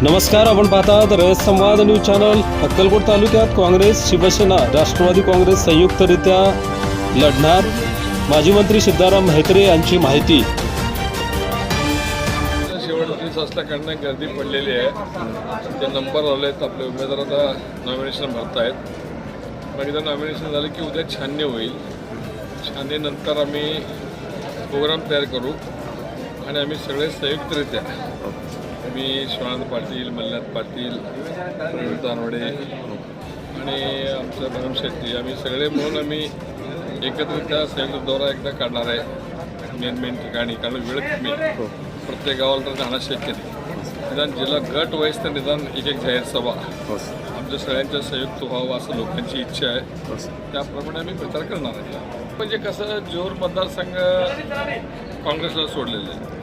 नमस्कार, आपण पाहतात रयत संवाद न्यूज चॅनल। अक्कलकोट तालुक्यात काँग्रेस शिवसेना राष्ट्रवादी काँग्रेस संयुक्तरित्या लढणार। माजी मंत्री सिद्धाराम म्हेत्रे यांची माहिती। शेवटची संस्था करण्यात गर्दी पडलेली आहे। ते नंबर आले आहेत, आपले उमेदवार आता नॉमिनेशन भरतायत। मग एकदा नॉमिनेशन झालं की उद्या छाननी होईल। छाननीनंतर आम्ही प्रोग्राम तयार करू आणि आम्ही सगळे संयुक्तरित्या, मी शिवानंद पाटील, मल्हार पाटील, प्रवीण तानवडे आणि आमचं भरम शेट्टी, आम्ही सगळे मिळून आम्ही एकत्रित्या संयुक्त दौरा एकदा काढणार आहे मेन ठिकाणी। कारण वेळ कमी, प्रत्येक गावाला तर जाणं शक्य नाही। निदान जिल्हा गट वाईज तर निदान एक जाहीर सभा आमच्या सगळ्यांच्या संयुक्त व्हावं असं लोकांची इच्छा आहे। त्याप्रमाणे आम्ही प्रचार करणार आहे। म्हणजे कसं, जोर मतदारसंघ काँग्रेसला सोडलेलं आहे,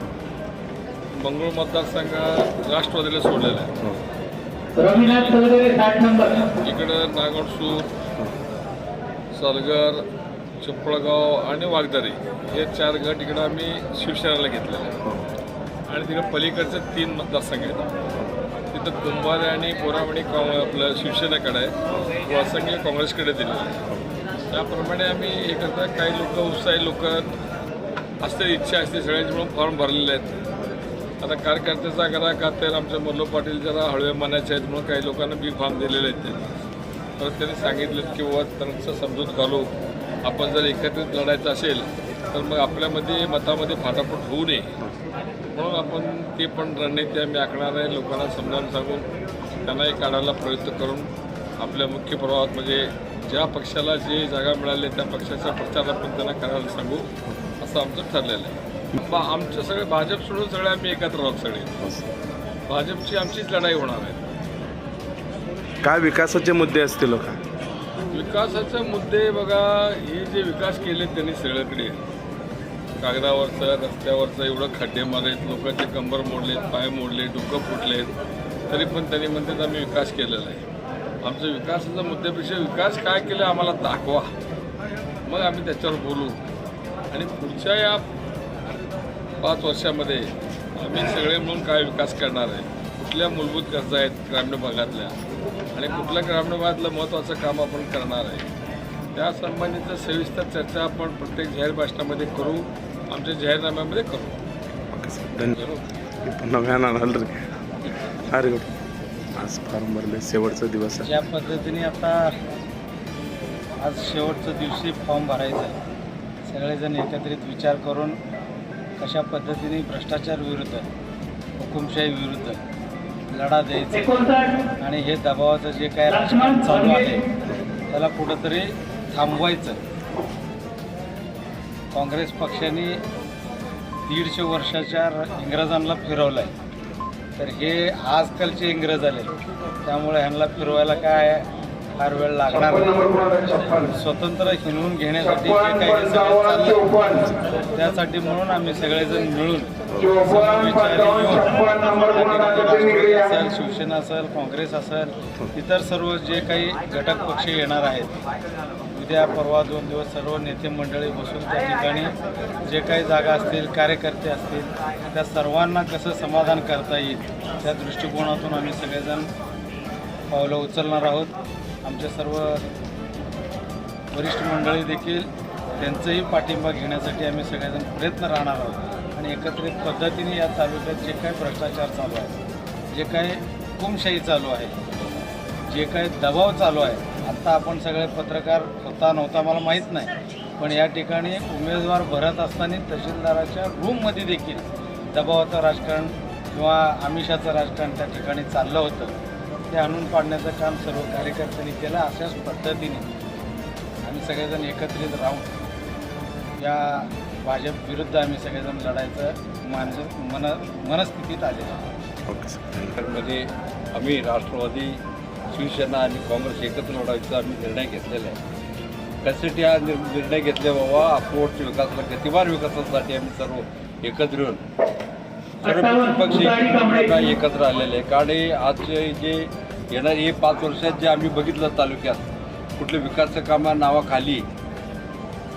मंगळूर मतदारसंघ राष्ट्रवादीला सोडलेला आहे। इकडं नागोडसूर, सलगर, चिपळगाव आणि वाघदारी हे 4 गट इकडं आम्ही शिवसेनेला घेतलेले आहे। आणि तिकडं पलीकडचे 3 मतदारसंघ आहेत। तिथं कुंभारे आणि पोरामणी आपलं शिवसेनेकडे आहे, वासंगी काँग्रेसकडे दिलेलं आहे। त्याप्रमाणे आम्ही हे करता, काही लोक उत्साही लोक असते, इच्छा असते सगळ्यांची म्हणून फॉर्म भरलेले आहेत। आता कार्यकर्त्याचा करा खात्याला आमच्या मल्लो पाटील जरा हळवे मनाचे आहेत म्हणून काही लोकांना बी फॉर्म दिलेले आहेत त्यांनी। तर त्यांनी सांगितलं की व त्यांचं समजूत घालू, आपण जर एकत्रित लढायचं असेल तर मग आपल्यामध्ये मतामध्ये फाटाफूट होऊ नये म्हणून आपण ते पण रणनीती आम्ही आखणार आहे। लोकांना समजावून सांगून त्यांनाही काढायला प्रयत्न करून आपल्या मुख्य प्रवाहात, म्हणजे ज्या पक्षाला जे जागा मिळाली त्या पक्षाचा प्रचार आपण त्यांना करायला सांगू असं आमचं ठरलेलं आहे। आमचं सगळे भाजप सोडून सगळे आम्ही एकत्र आहोत। सगळे भाजपची आमचीच लढाई होणार आहे। काय विकासाचे मुद्दे असतील का? विकासाचे मुद्दे बघा, हे जे विकास केले त्यांनी सगळीकडे, कागदावरचं रस्त्यावरचं एवढं खड्डे मारलेत, लोकांचे कंबर मोडलेत, पाय मोडले, डोकं फुटलेत, तरी पण त्यांनी म्हणतात आम्ही विकास केलेला आहे। आमच्या विकासाच्या मुद्द्यापेक्षा विकास काय केलं आम्हाला दाखवा, मग आम्ही त्याच्यावर बोलू। आणि पुढच्या या 5 वर्षामध्ये आम्ही सगळे मिळून काय विकास करणार आहे, कुठल्या मूलभूत गरजा आहेत ग्रामीण भागातल्या, आणि कुठल्या ग्रामीण भागातलं महत्त्वाचं काम आपण करणार आहे, त्या संबंधीचं सविस्तर चर्चा आपण प्रत्येक जाहीर भाषणामध्ये करू, आमच्या जाहीरनाम्यामध्ये करू। धन्यवाद। आज फॉर्म भरले, शेवटचा दिवस आहे। ज्या पद्धतीने आता आज शेवटच्या दिवशी फॉर्म भरायचा आहे, सगळेजण एकत्रित विचार करून कशा पद्धतीने भ्रष्टाचार विरुद्ध, हुकुमशाही विरुद्ध लढा द्यायचा आणि हे दबावाचं जे काय राजकारण चालू आहे त्याला कुठंतरी थांबवायचं। काँग्रेस पक्षाने 150 वर्षाच्या इंग्रजांना फिरवलं आहे, तर हे आजकालचे इंग्रज आले, त्यामुळे ह्यांना फिरवायला काय फार वेळ लागणार नाही। स्वतंत्र हिनवून घेण्यासाठी जे काही चाललं त्यासाठी म्हणून आम्ही सगळेजण मिळून असेल, शिवसेना असेल, काँग्रेस असेल, इतर सर्व जे काही घटक पक्ष येणार आहेत, उद्या परवा 2 दिवस सर्व नेते मंडळी बसून त्या ठिकाणी जे काही जागा असतील, कार्यकर्ते असतील, त्या सर्वांना कसं समाधान करता येईल त्या दृष्टिकोनातून आम्ही सगळेजण पावलं उचलणार आहोत। आमचे सर्व वरिष्ठ मंडळी देखील त्यांचाही पाठिंबा घेण्यासाठी आम्ही सगळेजण प्रयत्न राहणार आहोत। आणि एकत्रित पद्धतीने या तालुक्यात जे काही भ्रष्टाचार चालू आहे, जे काही हुकुमशाही चालू आहे, जे काही दबाव चालू आहे, आत्ता आपण सगळे पत्रकार होता नव्हता मला माहीत नाही, पण या ठिकाणी उमेदवार भरत असताना तहसीलदाराच्या रूममध्ये देखील दबावाचं राजकारण किंवा आमिषाचं राजकारण त्या ठिकाणी चाललं होतं, ते आणून पाडण्याचं काम सर्व कार्यकर्त्यांनी केलं। अशाच पद्धतीने आम्ही सगळेजण एकत्रित राहून या भाजप विरुद्ध आम्ही सगळेजण लढायचं मनस्थितीत आलेलं आहे। मध्ये आम्ही राष्ट्रवादी, शिवसेना आणि काँग्रेस एकत्र लढायचा आम्ही निर्णय घेतलेला आहे। त्यासाठी हा निर्णय घेतला बाबा, अक्कोटच्या विकासाला, गतिमान विकासासाठी आम्ही सर्व एकत्र येऊन सर्व पक्षी एकत्र आलेले आहे। कारण आजचे जे येणारे 5 वर्षात जे आम्ही बघितलं तालुक्यात, कुठले विकासाच्या कामा नावाखाली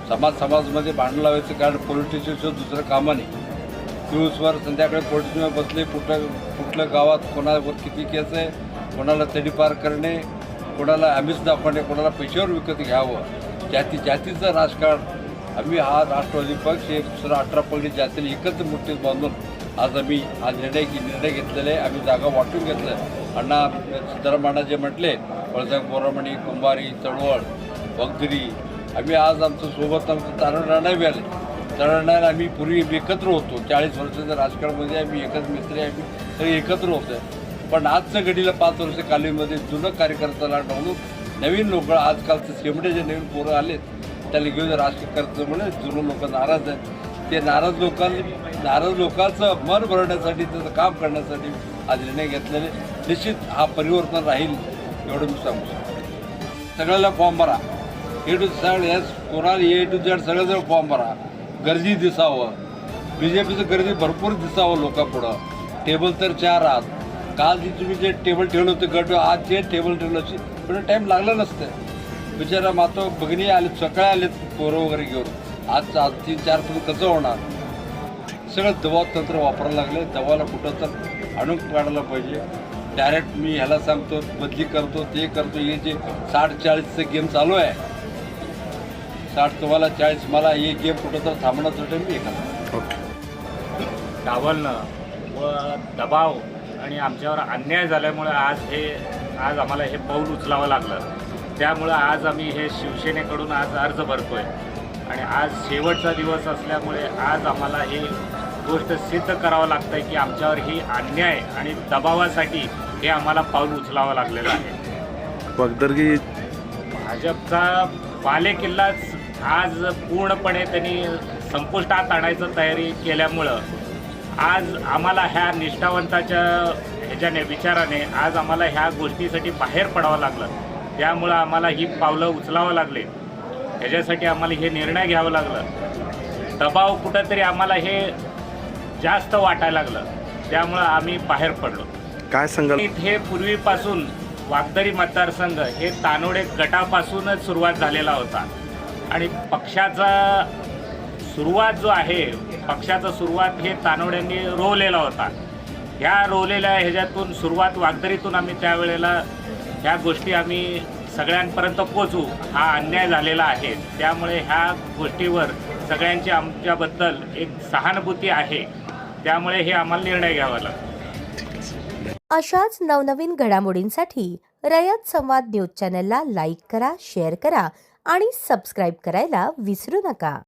समाजमध्ये भांडण लावायचं कारण पॉलिटिशियनचं दुसरं कामं नाही। दिवसभर संध्याकाळी पोलिस बसले, कुठल्या गावात कोणावर किती केस आहे, कोणाला तडीपार करणे, कोणाला आमिष दाखवणे, कोणाला पैशावर विकत घ्यावं, जातीचं राजकारण. आम्ही हा राष्ट्रवादी पक्ष हे दुसरा 18 पगडी जातीला एकत्र मुठीत बांधून आज निर्णय घेतलेले आहे. आम्ही जागा वाटून घेतलं आहे. सिद्धरामण्णा जे म्हटले, वळसांग पोरामणी, कुंभारी, चळवळ, वगदरी, आम्ही आज आमचं सोबत आमचं तारणराणाही आले. तारणराणाला आम्ही पूर्वी एकत्र होतो. 40 वर्षाच्या राजकारणामध्ये आम्ही एकच मित्र आम्ही सगळे एकत्र होतो. पण आजच्या घडीला 5 वर्ष कालीमध्ये जुनं कार्यकर्त्याला डावलून नवीन लोक, आजकालचे शेमडे जे नवीन पोरं आलेत त्याला घेऊन राजकीय करण्यामुळे जुनं लोक नाराज आहेत. ते नाराज लोकांचं मन भरण्यासाठी, त्याचं काम करण्यासाठी आज निर्णय घेतलेले. निश्चित हा परिवर्तन राहील एवढं मी सांगू शकतो. सगळ्याला फॉर्म भरा, कोणाला A to Z सगळ्याजवळ फॉर्म भरा. गर्दी दिसावं, BJPचं गर्दी भरपूर दिसावं लोकांपुढं. टेबल तर 4 आहात. काल जी तुम्ही जे टेबल ठेवलं होतं गट, आज जे टेबल ठेवलं असेल पण टाईम लागला नसतं. बिचारा मातो भगिनी आले, सकाळी आलेत पोरं वगैरे घेऊन. आज 3-4 पण कसं होणार. सगळं दबाव तंत्र वापरायला लागले. दबावाला कुठं तर आणून काढायला पाहिजे. डायरेक्ट मी ह्याला सांगतो, बदली करतो, ते करतो. हे जे 60-40चं गेम चालू आहे, 60 तुम्हाला 40 मला, हे गेम कुठं तर थांबण्यासाठी मी हे करतो. डावलणं व दबाव आणि आमच्यावर अन्याय झाल्यामुळे आज आम्हाला हे पाऊल उचलावं लागलं. त्यामुळं आज आम्ही हे शिवसेनेकडून आज अर्ज भरतोय आणि आज शेवटचा दिवस असल्यामुळे आज आम्हाला ही गोष्ट सिद्ध करावं लागतं आहे की आमच्यावर ही अन्याय आणि दबावासाठी हे आम्हाला पाऊल उचलावं लागलेलं आहे. वगदरगी भाजपचा बालेकिल्लाच आज पूर्णपणे त्यांनी संपुष्टात आणायचं तयारी केल्यामुळं आज आम्हाला ह्या निष्ठावंताच्या ह्याच्याने विचाराने आज आम्हाला ह्या गोष्टीसाठी बाहेर पडावं लागलं. त्यामुळं आम्हाला ही पावलं उचलावं लागले. ह्याच्यासाठी आम्हाला हे निर्णय घ्यावं लागलं. दबाव कुठंतरी आम्हाला हे जास्त वाटायला लागलं. त्यामुळं आम्ही बाहेर पडलो. काय सांगाल? हे पूर्वीपासून वागदरी मतदारसंघ हे तानोडे गटापासूनच सुरुवात झालेला होता आणि पक्षाचा सुरुवात हे तानोड्यांनी रोवलेला होता. ह्या रोवलेल्या ह्याच्यातून सुरुवात वागदरीतून आम्ही त्यावेळेला ह्या गोष्टी आम्ही सगळ्यांपर्यंत पोचू, हा अन्याय झालेला आहे. त्यामुळे ह्या गोष्टीवर सगळ्यांची आमच्याबद्दल एक सहानुभूती आहे. त्यामुळे हे आम्हाला निर्णय घ्यावा लागतो. अशाच नवनवीन घडामोडींसाठी रयत संवाद न्यूज चॅनलला लाईक करा, शेअर करा आणि सबस्क्राईब करायला विसरू नका.